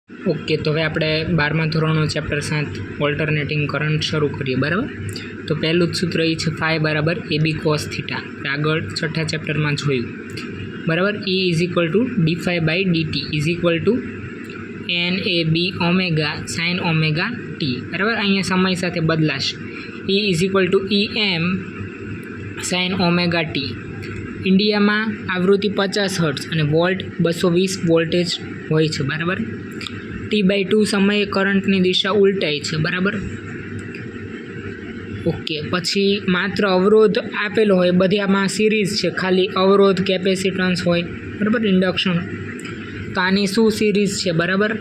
Okay, તો હવે આપણે 12મા ધોરણનો ચેપ્ટર 7 ઓલ્ટરનેટિંગ કરંટ શરૂ કરીએ. બરાબર. તો પહેલું જ સૂત્ર એ છે ફાઈ બરાબર AB cos થીટા. આગળ છઠ્ઠા ચેપ્ટરમાં જોયું. બરાબર. E is equal to D by DT is equal to NAB omega sine omega T. બરાબર. અહીંયા સમય સાથે બદલાશે. E is equal to EM sine omega T. ઇન્ડિયામાં આવૃત્તિ 50 હર્ટ્ઝ અને વોલ્ટ 220 વોલ્ટેજ હોય છે. બરાબર. T/2 સમયે કરંટની દિશા ઉલટાઈ છે. બરાબર. ઓકે, પછી માત્ર અવરોધ આપેલો હોય, બધી આમાં સિરીઝ છે, ખાલી અવરોધ કેપેસિટન્સ હોય. બરાબર. ઇન્ડક્શન. તો આની શું સિરીઝ છે? બરાબર.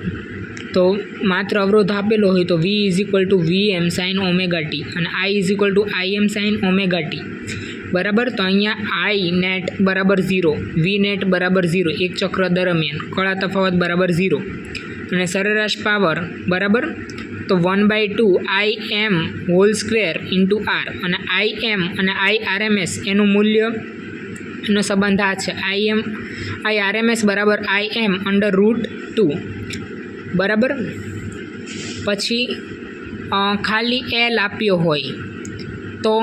તો માત્ર અવરોધ આપેલો હોય તો V is equal two VM sign omega T અને I is equal two IM sign omega T. બરાબર. તો અહીંયા I નેટ બરાબર 0, V નેટ બરાબર 0 એક ચક્ર દરમિયાન, કળા તફાવત બરાબર 0 અને સરેરાશ પાવર બરાબર તો 1/2 IM whole square into R અને IM અને IRMS એનું મૂલ્ય એનો સંબંધ આ છે. IRMS બરાબર IM √2. બરાબર. પછી ખાલી L આપ્યો હોય તો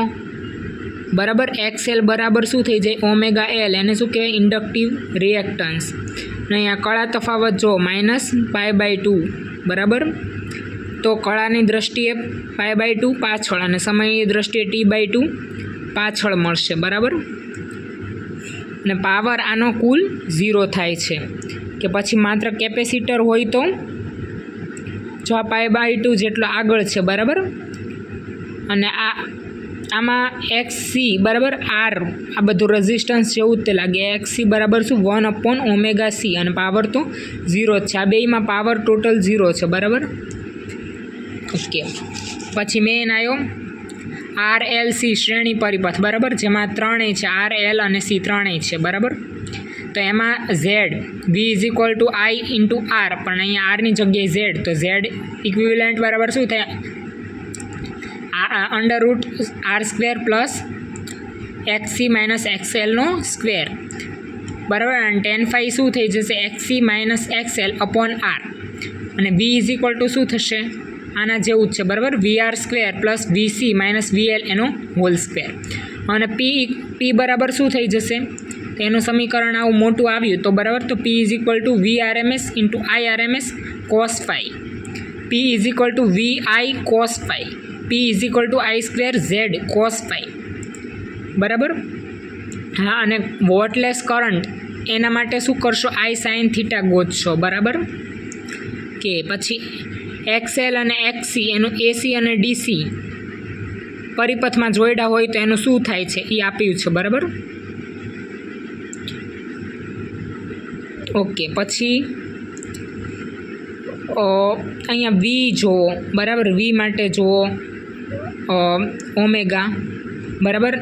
બરાબર XL બરાબર શું થઈ જાય? Omega L. એને શું કહેવાય? Inductive reactance. અને અહીંયા કળા તફાવત જો -π/2. બરાબર. તો કળાની દ્રષ્ટિએ π/2 પાછળ અને સમયની દ્રષ્ટિએ T/2 પાછળ મળશે. બરાબર. અને પાવર આનો કુલ 0 થાય છે. કે પછી માત્ર કેપેસિટર હોય તો જો આ π/2 જેટલો આગળ છે. બરાબર. અને આમાં XC બરાબર R આ બધું રેઝિસ્ટન્સ જેવું જ તે લાગે. XC બરાબર શું? 1/ωc અને પાવર તો 0 જ છે. આ બેયમાં પાવર ટોટલ 0 છે. બરાબર. ઓકે, પછી મેન આવ્યો RLC શ્રેણી પરિપથ. બરાબર. જેમાં ત્રણેય છે, RL અને C ત્રણેય છે. બરાબર. તો એમાં Z V is equal two I into R, પણ અહીંયા R ની જગ્યાએ Z, તો Z ઇક્વિવેલન્ટ બરાબર શું થાય? √R² plus XC minus XL નો સ્ક્વેર. બરાબર. અને tan phi શું થઈ જશે? XC minus XL upon R. અને V ઇઝ ઇક્વલ ટુ શું થશે? આના જેવું જ છે. બરાબર. VR² plus VC minus VL એનો હોલ સ્ક્વેર. અને P બરાબર શું થઈ જશે? એનું સમીકરણ આવું મોટું આવ્યું તો બરાબર. તો P is equal two VRMS into IRMS cos phi. P is equal two VI cos phi. P is equal two I² Z cos phi. બરાબર. હા, અને વોટલેસ કરંટ એના માટે શું કરશો? I sin થીટા ગોતશો. બરાબર. કે પછી XL અને XC એનું AC અને DC પરિપથમાં જોડ્યા હોય તો એનું શું થાય છે એ આપ્યું છે. બરાબર. ઓકે, પછી અહીંયા V જુઓ. બરાબર. V માટે જુઓ ઓમેગા. બરાબર.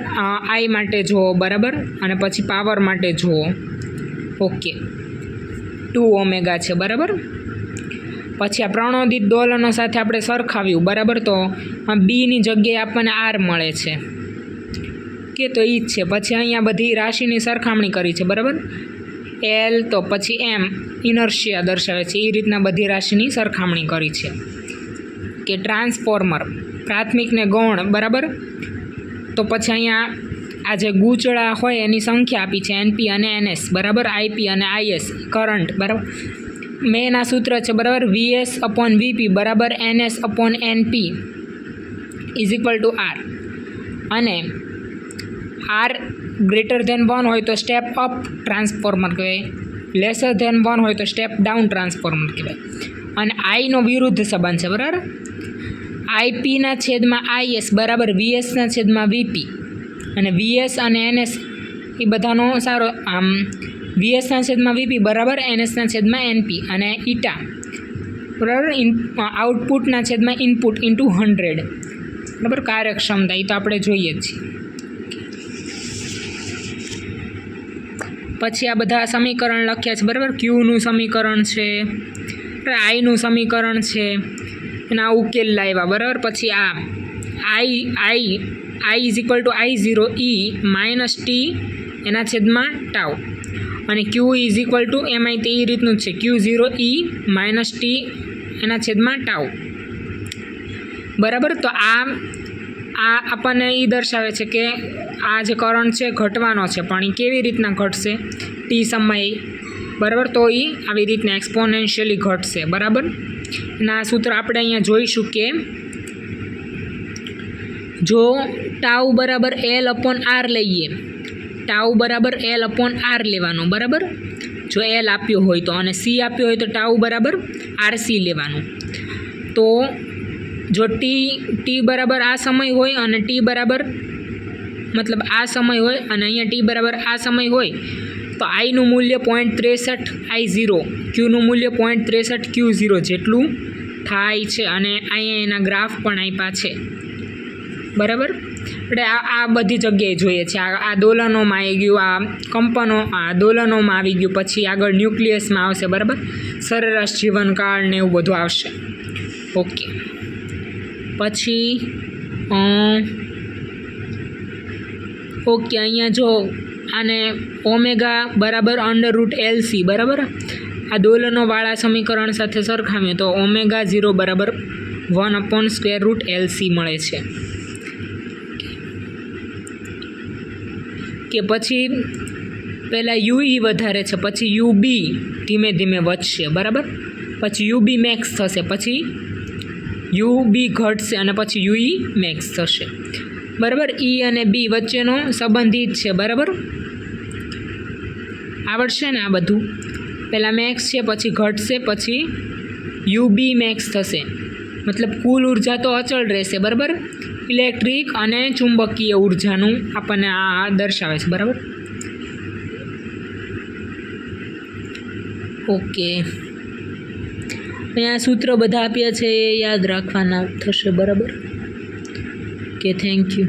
I માટે જુઓ. બરાબર. અને પછી પાવર માટે જુઓ. ઓકે, 2 ઓમેગા છે. બરાબર. પછી આ પ્રણોદિત દોલનો સાથે આપણે સરખાવ્યું. બરાબર. તો બીની જગ્યાએ આપણને R મળે છે. કે તો એ જ છે. પછી અહીંયા બધી રાશિની સરખામણી કરી છે. બરાબર. L તો પછી M ઇનર્શિયા દર્શાવે છે. એ રીતના બધી રાશિની સરખામણી કરી છે. કે ટ્રાન્સફોર્મર પ્રાથમિકને ગૌણ. બરાબર. તો પછી અહીંયા આ જે ગૂંચળા હોય એની સંખ્યા આપી છે, NP અને NS. બરાબર. IP અને IS કરંટ. બરાબર. મેન આ સૂત્ર છે. બરાબર. VS અપોન VP બરાબર NS upon NP is equal two R. અને R ગ્રેટર ધેન 1 હોય તો સ્ટેપ અપ ટ્રાન્સફોર્મર કહેવાય, લેસર ધેન 1 હોય તો સ્ટેપ ડાઉન ટ્રાન્સફોર્મર કહેવાય. અને આઈનો વિરુદ્ધ સંબંધ છે. બરાબર. IPના છેદમાં IS બરાબર VSના છેદમાં VP. અને VS અને NS એ બધાનો સારો આમ VSના છેદમાં VP બરાબર NSના છેદમાં NP અને ઈટા બરાબર આઉટપુટના છેદમાં ઇનપુટ ઇન્ટુ 100. બરાબર. કાર્યક્ષમતા એ તો આપણે જોઈએ જ છીએ. પછી આ બધા સમીકરણ લખ્યા છે. બરાબર. Qનું સમીકરણ છે, Iનું સમીકરણ છે, એના ઉકેલ લાવ્યા. બરાબર. પછી આ I is equal two I0 E minus T એના છેદમાં ટાઉ. અને ક્યુ ઇઝ ઇક્વલ ટુ એમાંય તે એ રીતનું જ છે Q0e માઇનસ ટી એના છેદમાં ટાઉ. બરાબર. તો આ આપણને એ દર્શાવે છે કે આ જે કરંટ છે ઘટવાનો છે, પણ એ કેવી રીતના ઘટશે? ટી સમયે. બરાબર. તો એ આવી રીતના એક્સપોનેન્શિયલી ઘટશે. બરાબર. અને આ સૂત્ર આપણે અહીંયા જોઈશું કે જો ટાઉ બરાબર L/R લઈએ, ટાઉ બરાબર L/R લેવાનું. બરાબર. જો L આપ્યો હોય તો, અને C આપ્યો હોય તો ટાઉ બરાબર RC લેવાનું. તો જો ટી બરાબર આ સમય હોય અને ટી બરાબર મતલબ આ સમય હોય અને અહીંયા ટી બરાબર આ સમય હોય તો આઈનું મૂલ્ય 0.63 I0, ક્યુનું મૂલ્ય 0.63 Q0 જેટલું થાય છે. અને અહીંયા એના ગ્રાફ પણ આપ્યા છે. બરાબર. એટલે આ બધી જગ્યાએ જોઈએ છે. આ દોલનોમાં આવી ગયું, આ કંપનો આ દોલનોમાં આવી ગયું, પછી આગળ ન્યુક્લિયસમાં આવશે. બરાબર. સરેરાશ જીવનકાળ ને એવું બધું આવશે. ઓકે. પછી અહીંયા જો આને ઓમેગા બરાબર √LC. બરાબર. આ દોલનોવાળા સમીકરણ સાથે સરખાવીએ તો ઓમેગા 0 બરાબર 1/√LC મળે છે. કે પછી પહેલાં UE વધારે છે, પછી UB ધીમે ધીમે વધશે. બરાબર. પછી UB મેક્સ થશે, પછી UB ઘટશે અને પછી UE મેક્સ થશે. બરાબર. E અને B વચ્ચેનો સંબંધિત છે. બરાબર. આવડશે ને આ બધું? પહેલાં મેક્સ છે, પછી ઘટશે, પછી UB મેક્સ થશે. મતલબ કુલ ઉર્જા તો અચળ રહેશે. બરાબર. ઇલેક્ટ્રિક અને ચુંબકીય ઉર્જાનું આપણને આ દર્શાવે છે. બરાબર. ઓકે. અહીંયા સૂત્ર બધા આપ્યા છે, એ યાદ રાખવાના થશે. બરાબર. Okay, thank you.